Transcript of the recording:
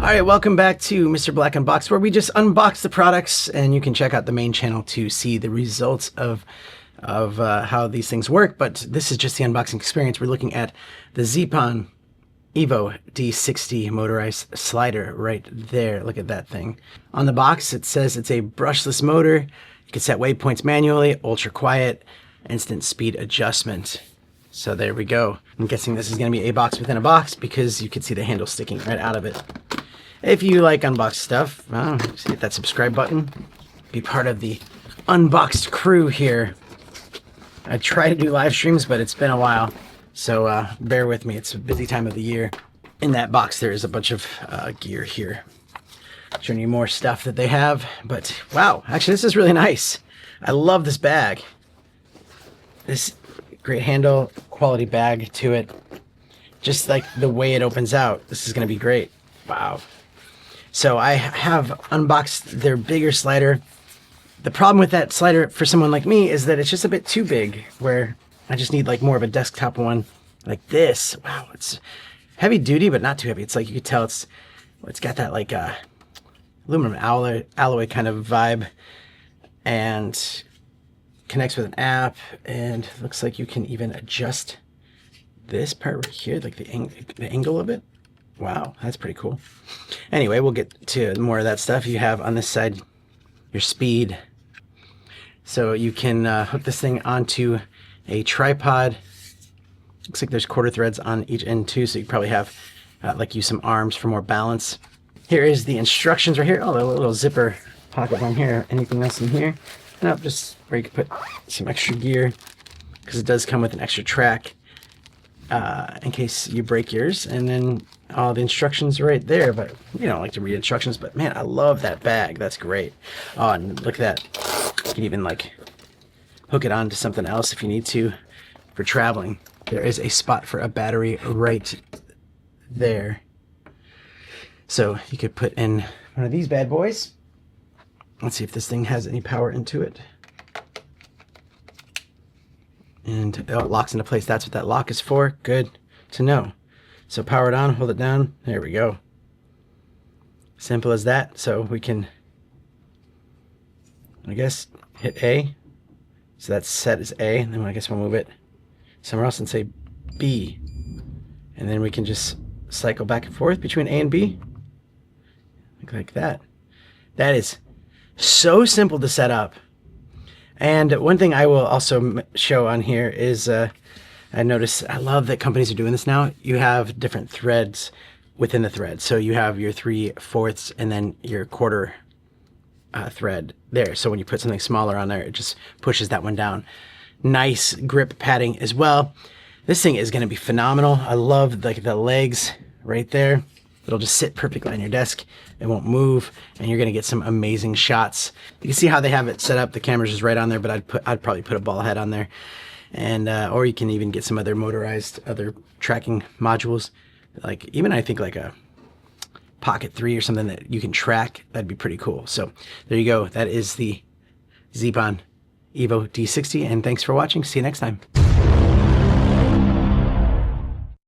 All right, welcome back to Mr. Black Unboxed, where we just unbox the products, and you can check out the main channel to see the results of how these things work. But this is just the unboxing experience. We're looking at the Zeapon EVO D60 motorized slider right there. Look at that thing. On the box, it says it's a brushless motor. You can set waypoints manually, ultra quiet, instant speed adjustment. So there we go. I'm guessing this is going to be a box within a box because you can see the handle sticking right out of it. If you like unboxed stuff, just hit that subscribe button. Be part of the unboxed crew here. I try to do live streams, but it's been a while. So bear with me. It's a busy time of the year. In that box, there is a bunch of gear here. Showing you more stuff that they have. But wow, actually, this is really nice. I love this bag. This great handle, quality bag to it. Just like the way it opens out. This is going to be great. Wow. So I have unboxed their bigger slider. The problem with that slider for someone like me is that it's just a bit too big, where I just need like more of a desktop one like this. Wow, it's heavy duty, but not too heavy. It's like you could tell it's got that like aluminum alloy kind of vibe, and connects with an app, and looks like you can even adjust this part right here, like the angle of it. Wow, that's pretty cool. Anyway, we'll get to more of that stuff. You have on this side your speed. So you can hook this thing onto a tripod. Looks like there's quarter threads on each end too, so you probably have like use some arms for more balance. Here is the instructions right here. Oh, a little zipper pocket on here. Anything else in here? Nope, just where you can put some extra gear, because it does come with an extra track in case you break yours. And then all the instructions right there, but you don't like to read instructions. But man, I love that bag. That's great. Oh, and look at that. You can even like hook it onto something else if you need to for traveling. There is a spot for a battery right there. So you could put in one of these bad boys. Let's see if this thing has any power into it. And it locks into place. That's what that lock is for. Good to know. So power it on, hold it down. There we go. Simple as that. So we can, I guess, hit A. So that's set as A. And then I guess we'll move it somewhere else and say B. And then we can just cycle back and forth between A and B. Like that. That is so simple to set up. And one thing I will also show on here is I notice, I love that companies are doing this now. You have different threads within the thread. So you have your 3/4 and then your quarter thread there. So when you put something smaller on there, it just pushes that one down. Nice grip padding as well. This thing is going to be phenomenal. I love like the legs right there. It'll just sit perfectly on your desk. It won't move, and you're going to get some amazing shots. You can see how they have it set up. The camera's just right on there, but I'd probably put a ball head on there, and or you can even get some other motorized tracking modules, like even I think like a Pocket 3 or something that you can track. That'd be pretty cool. So there you go. That is the Zeapon EVO D60, and thanks for watching. See you next time.